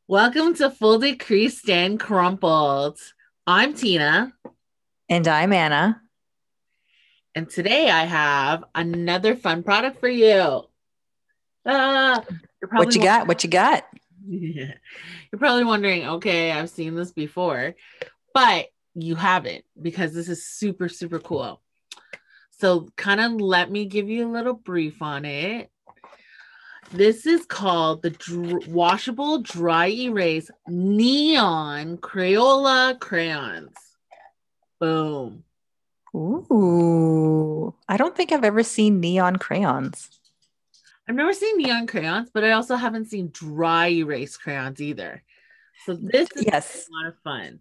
Welcome to Full Decreased and Crumpled. I'm Tina, And I'm Anna. and today I have another fun product for you. Ah, you're What probably you got? What you got? you're probably wondering, okay, I've seen this before, but you haven't because this is super, super cool. So, kind of let me give you a little brief on it. This is called the Washable Dry Erase Neon Crayola Crayons. Boom. Ooh, I don't think I've ever seen neon crayons. I've never seen neon crayons, but I also haven't seen dry erase crayons either. So this is Yes. a lot of fun.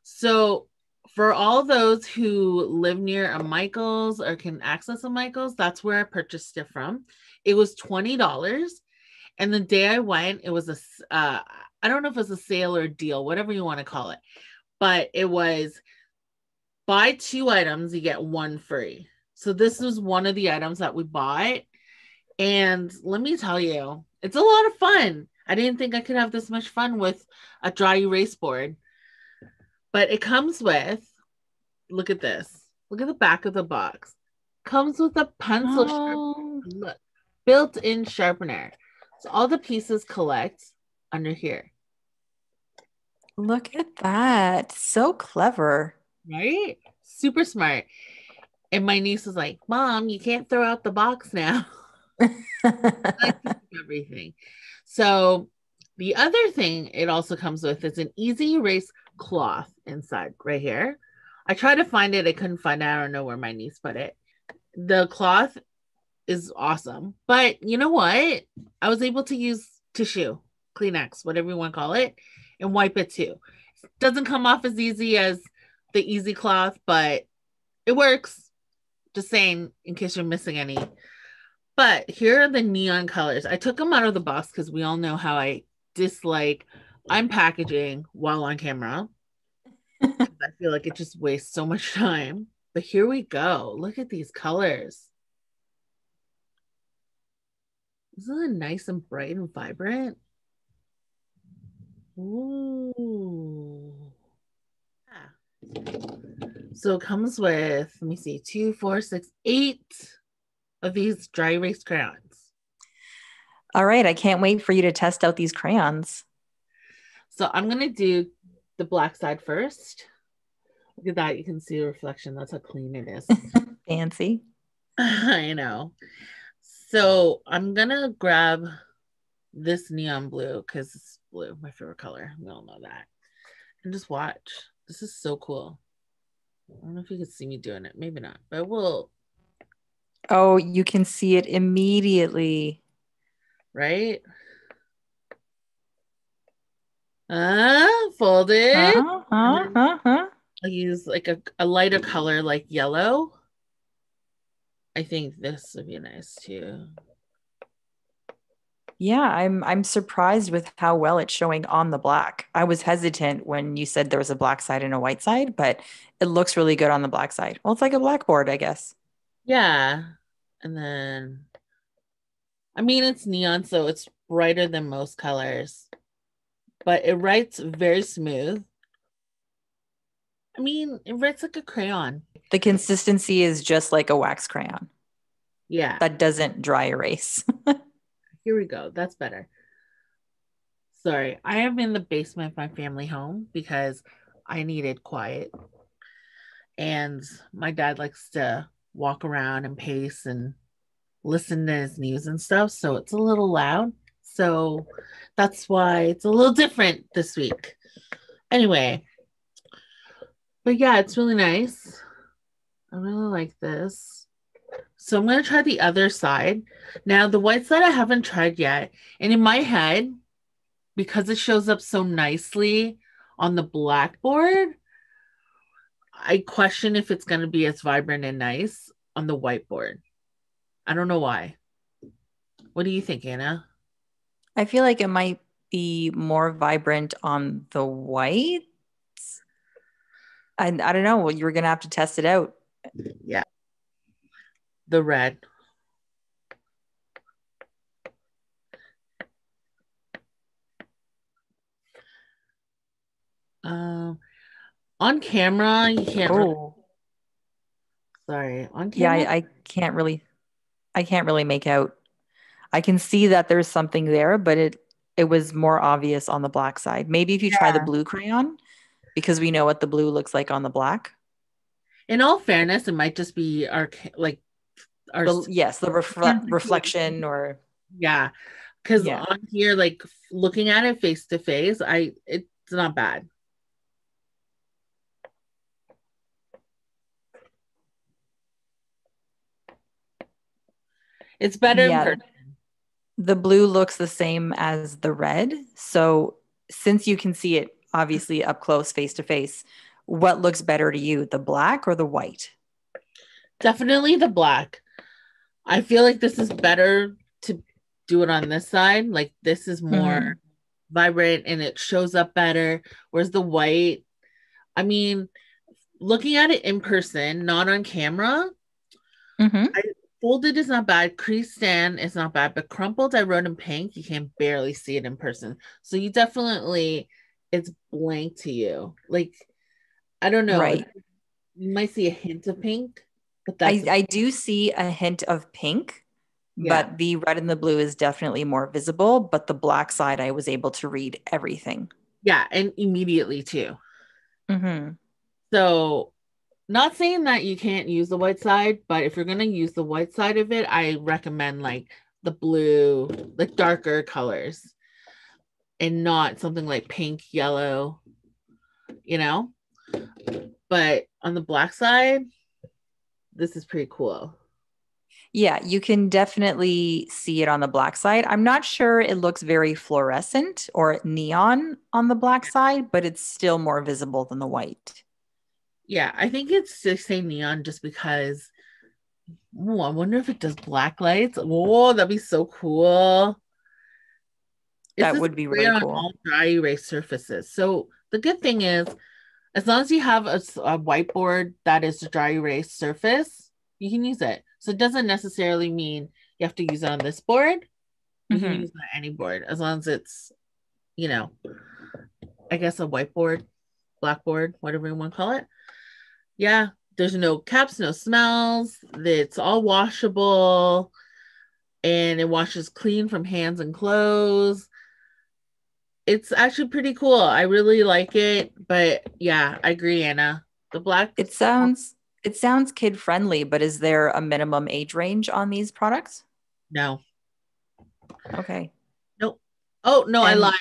So for all those who live near a Michael's or can access a Michael's, that's where I purchased it from. It was $20. And the day I went, it was I don't know if it was a sale or a deal, whatever you want to call it, but it was buy two items, you get one free. So this was one of the items that we bought. And let me tell you, it's a lot of fun. I didn't think I could have this much fun with a dry erase board, but it comes with, look at this. Look at the back of the box. Comes with a pencil Oh, look, built-in sharpener. So all the pieces collect under here, look at that. So clever. right? Super smart. And my niece was like, "Mom, you can't throw out the box now." I like to keep everything. So the other thing it also comes with is an easy erase cloth inside right here. I tried to find it, I couldn't find it. I don't know where my niece put it. The cloth is awesome, but you know what? I was able to use tissue, Kleenex, whatever you want to call it, and wipe it too. It doesn't come off as easy as the easy cloth, but it works. Just saying, in case you're missing any. But here are the neon colors. I took them out of the box because we all know how I dislike I'm packaging while on camera. I feel like it just wastes so much time. But here we go. Look at these colors. Isn't it nice and bright and vibrant? Ooh. Yeah. So it comes with, let me see, two, four, six, eight of these dry erase crayons. All right, I can't wait for you to test out these crayons. So I'm gonna do the black side first. Look at that. You can see the reflection. That's how clean it is. Fancy. I know. So I'm gonna grab this neon blue because it's blue, my favorite color. We all know that. And just watch. This is so cool. I don't know if you can see me doing it. Maybe not, but we'll, Oh, you can see it immediately. right? Fold it. Huh? And Huh? then Huh? Huh? I'll use like a lighter color like yellow. I think this would be nice too. Yeah, I'm surprised with how well it's showing on the black. I was hesitant when you said there was a black side and a white side, but it looks really good on the black side. Well, it's like a blackboard, I guess. Yeah. And then, I mean, it's neon, so it's brighter than most colors, but it writes very smooth. I mean, it writes like a crayon. The consistency is just like a wax crayon Yeah. that doesn't dry erase. Here we go. That's better. Sorry. I am in the basement of my family home because I needed quiet. And my dad likes to walk around and pace and listen to his news and stuff. So it's a little loud. So that's why it's a little different this week. Anyway, but yeah, it's really nice. I really like this. So I'm going to try the other side. Now, the white side I haven't tried yet. And in my head, because it shows up so nicely on the blackboard, I question if it's going to be as vibrant and nice on the whiteboard. I don't know why. What do you think, Anna? I feel like it might be more vibrant on the white. I don't know. Well, you were gonna have to test it out. Yeah, the red. On camera, you can't really, Oh, sorry, on yeah, camera. I can't really make out. I can see that there's something there, but it was more obvious on the black side. Maybe if you try the Yeah. blue crayon, because we know what the blue looks like on the black. In all fairness, it might just be our like our The yes, the reflection or yeah, because yeah. on here, like looking at it face to face, it's not bad. It's better in Yeah, person. the blue looks the same as the red. So since you can see it obviously up close face to face, what looks better to you, the black or the white? Definitely the black. I feel like this is better to do it on this side. Like this is more Hmm. vibrant and it shows up better. Whereas the white, I mean, looking at it in person, not on camera, Hmm. I folded is not bad. Crease stand is not bad, but crumpled I wrote in pink. You can barely see it in person. So you definitely it's blank to you. Like I don't know. Right. You might see a hint of pink, but that's I do see a hint of pink, yeah. but the red and the blue is definitely more visible. But the black side, I was able to read everything. Yeah, and immediately too. Hmm. So not saying that you can't use the white side, but if you're gonna use the white side of it, I recommend like the blue, like darker colors, and not something like pink, yellow, you know? But on the black side, this is pretty cool. Yeah, you can definitely see it on the black side. I'm not sure it looks very fluorescent or neon on the black side, but it's still more visible than the white. Yeah, I think it's just say neon just because oh, I wonder if it does black lights. Oh, that'd be so cool. It That says would be great really on cool. all dry erase surfaces. So the good thing is, as long as you have a whiteboard that is a dry erase surface, you can use it. So it doesn't necessarily mean you have to use it on this board. You can Hmm. use it on any board as long as it's, you know, I guess a whiteboard, blackboard, whatever you want to call it. Yeah, there's no caps, no smells. It's all washable and it washes clean from hands and clothes. It's actually pretty cool. I really like it, but yeah, I agree, Anna. The black, It sounds kid friendly, but is there a minimum age range on these products? no, Okay. nope. Oh no, I And lied.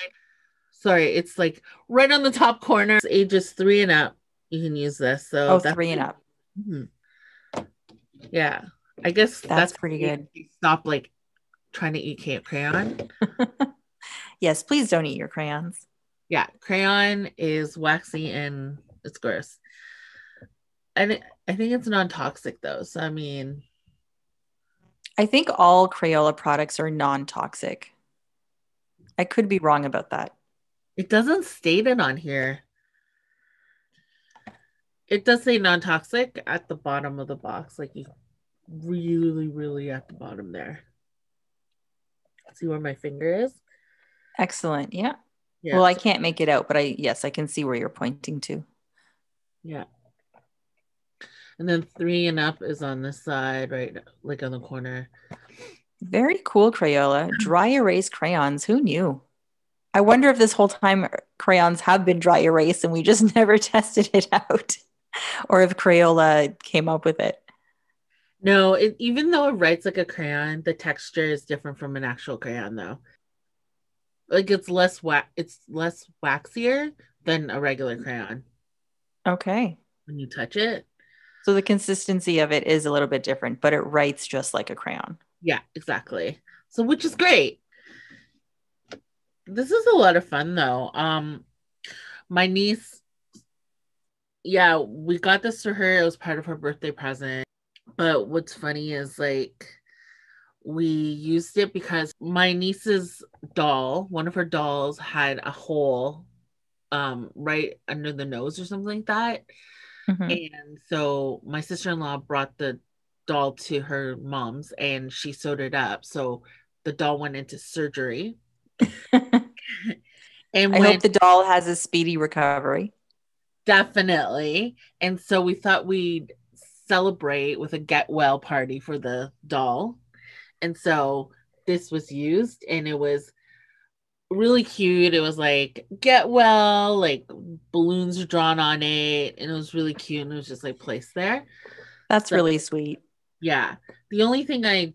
Sorry, it's like right on the top corner. It's ages 3 and up. You can use this. So oh, that's 3 and up. mhm. Yeah. I guess That's that's pretty you good. stop like trying to eat crayon. Yes, please don't eat your crayons. Yeah, crayon is waxy and it's gross. And I think it's non-toxic though. So I mean, I think all Crayola products are non-toxic. I could be wrong about that. it doesn't state it on here. It does say non-toxic at the bottom of the box, like you really, really at the bottom there. See where my finger is? Excellent. Yeah. Yeah, Well, I so can't make it out, but yes, I can see where you're pointing to. yeah. And then 3 and up is on this side, right? Like on the corner. Very cool, Crayola. Dry erase crayons. Who knew? I wonder if this whole time crayons have been dry erase and we just never tested it out, or if Crayola came up with it. No, even though it writes like a crayon, the texture is different from an actual crayon though. Like it's less waxier than a regular crayon Okay. when you touch it. So the consistency of it is a little bit different, but it writes just like a crayon. Yeah, exactly. So which is great. This is a lot of fun though. My niece, yeah, we got this for her. It was part of her birthday present. But what's funny is like we used it because my niece's doll, one of her dolls had a hole right under the nose or something like that. Mhm. And so my sister-in-law brought the doll to her mom's and she sewed it up. So the doll went into surgery. And I hope when the doll has a speedy recovery. Definitely. And so we thought we'd celebrate with a get well party for the doll. And so this was used and it was really cute. It was like get well, like balloons are drawn on it, and it was really cute and it was just like placed there. That's So really sweet. yeah. The only thing I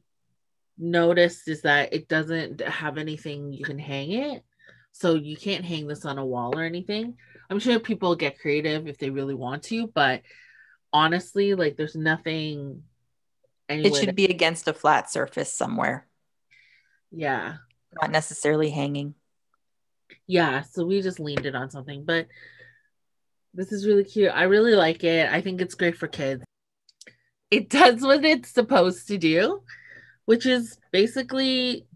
noticed is that it doesn't have anything you can hang it. So you can't hang this on a wall or anything. I'm sure people get creative if they really want to, but honestly, like there's nothing It anywhere to, should be against a flat surface somewhere, yeah. not necessarily hanging. Yeah, so we just leaned it on something, but this is really cute. I really like it. I think it's great for kids. It does what it's supposed to do, which is basically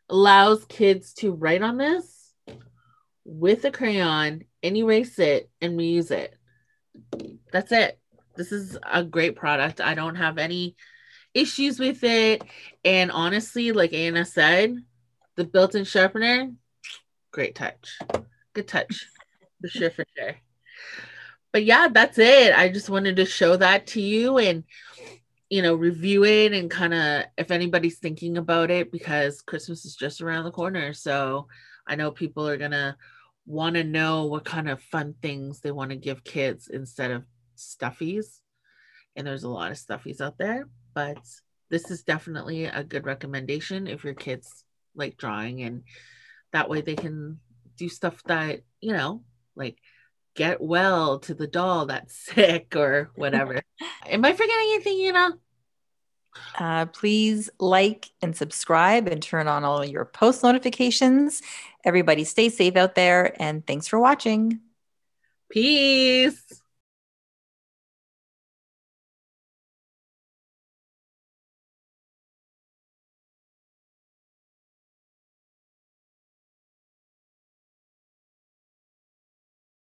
allows kids to write on this with a crayon and erase it and reuse it. That's it. This is a great product. I don't have any issues with it. And honestly, like Anna said, the built-in sharpener, great touch. Good touch. For sure, for sure. But yeah, that's it. I just wanted to show that to you and review it and kind of if anybody's thinking about it because Christmas is just around the corner. So I know people are gonna want to know what kind of fun things they want to give kids instead of stuffies. And there's a lot of stuffies out there, but this is definitely a good recommendation if your kids like drawing and that way they can do stuff that, like get well to the doll that's sick or whatever. Am I forgetting anything? Please like and subscribe and turn on all your post notifications. Everybody stay safe out there and thanks for watching. Peace.